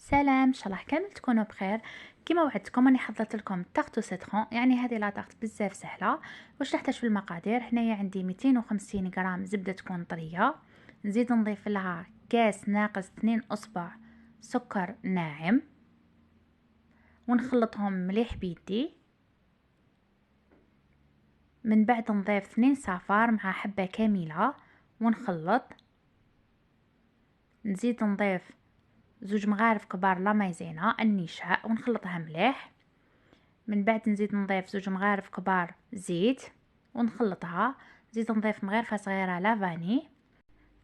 سلام، ان شاء الله كامل تكونوا بخير. كما وعدتكم راني حضرت لكم طاغت سيترون، يعني هذه لا طاغت بزاف سهله. واش نحتاج في المقادير؟ هنايا عندي 250 غرام زبده تكون طريه، نزيد نضيف لها كاس ناقص 2 اصبع سكر ناعم ونخلطهم مليح بيدي. من بعد نضيف 2 صفار مع حبه كامله ونخلط. نزيد نضيف 2 مغارف كبار لا مايزينا النشاء ونخلطها مليح. من بعد نزيد نضيف 2 مغارف كبار زيت ونخلطها. نزيد نضيف مغرفه صغيره لافاني.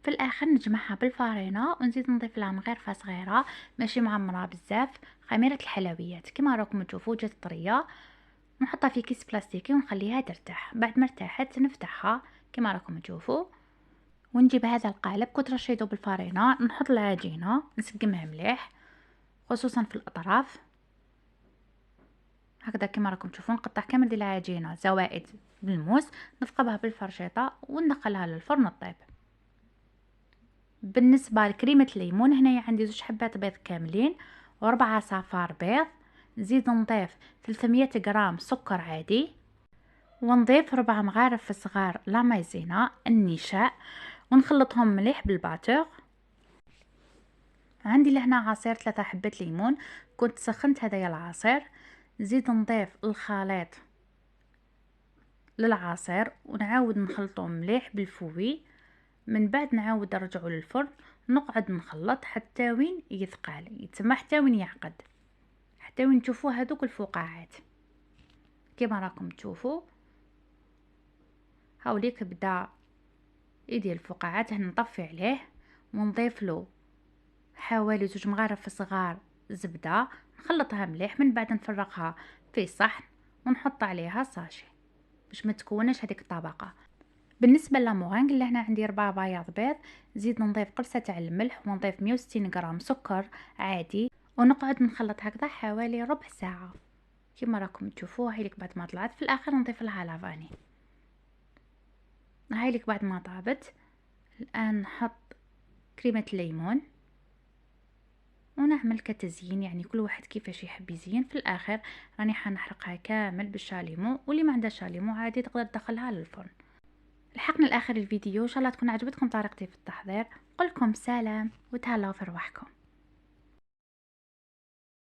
في الاخر نجمعها بالفارينه ونزيد نضيف لها مغرفه صغيره ماشي معمره بزاف خميره الحلويات. كما راكم تشوفوا جات طريه. نحطها في كيس بلاستيكي ونخليها ترتاح. بعد ما ارتاحت نفتحها كما راكم تشوفوا ونجيب هذا القالب كنت رشيته بالفارينه. نحط العجينه نسقمها مليح خصوصا في الاطراف هكذا كما راكم تشوفون. نقطع كامل ديال العجينه زوائد بالموس، نثقبها بالفرشيطه وندخلها للفرن الطيب. بالنسبه لكريمه الليمون هنايا عندي 2 حبات بيض كاملين و4 صفار بيض. نزيد نضيف 300 غرام سكر عادي ونضيف 4 مغارف صغار لا مايزينا النشاء ونخلطهم مليح بالباتور. عندي لهنا عصير 3 حبات ليمون كنت سخنت هذايا العصير. نزيد نضيف الخليط للعصير ونعاود نخلطه مليح بالفوي. من بعد نعاود نرجعه للفرن نقعد نخلط حتى وين يثقل، يتسمى حتى وين يعقد، حتى وين تشوفوا هذوك الفقاعات كما راكم تشوفوا. هاوليك بدا يدير الفقاعات. هنا نطفي عليه ونضيف له حوالي 2 مغارف صغار زبده نخلطها مليح. من بعد نفرغها في صحن ونحط عليها ساشي باش ما تكونش هذيك الطبقه. بالنسبه للمورينغ اللي هنا عندي 4 بياض بيض. زيد نضيف قرصه تاع الملح ونضيف 160 غرام سكر عادي ونقعد نخلط هكذا حوالي ربع ساعه كما راكم تشوفوا. هايليك بعد ما طلعت في الاخر نضيف لها لافاني. هايليك بعد ما طابت الان نحط كريمه الليمون ونعمل كتزيين، يعني كل واحد كيفاش يحب يزين. في الاخر راني حنحرقها كامل بالشاليمو، واللي ما عندها شاليمو عادي تقدر تدخلها للفرن. لحقنا لاخر الفيديو، ان شاء الله تكون عجبتكم طريقتي في التحضير. قلكم سلام وتهلاو في رواحكم.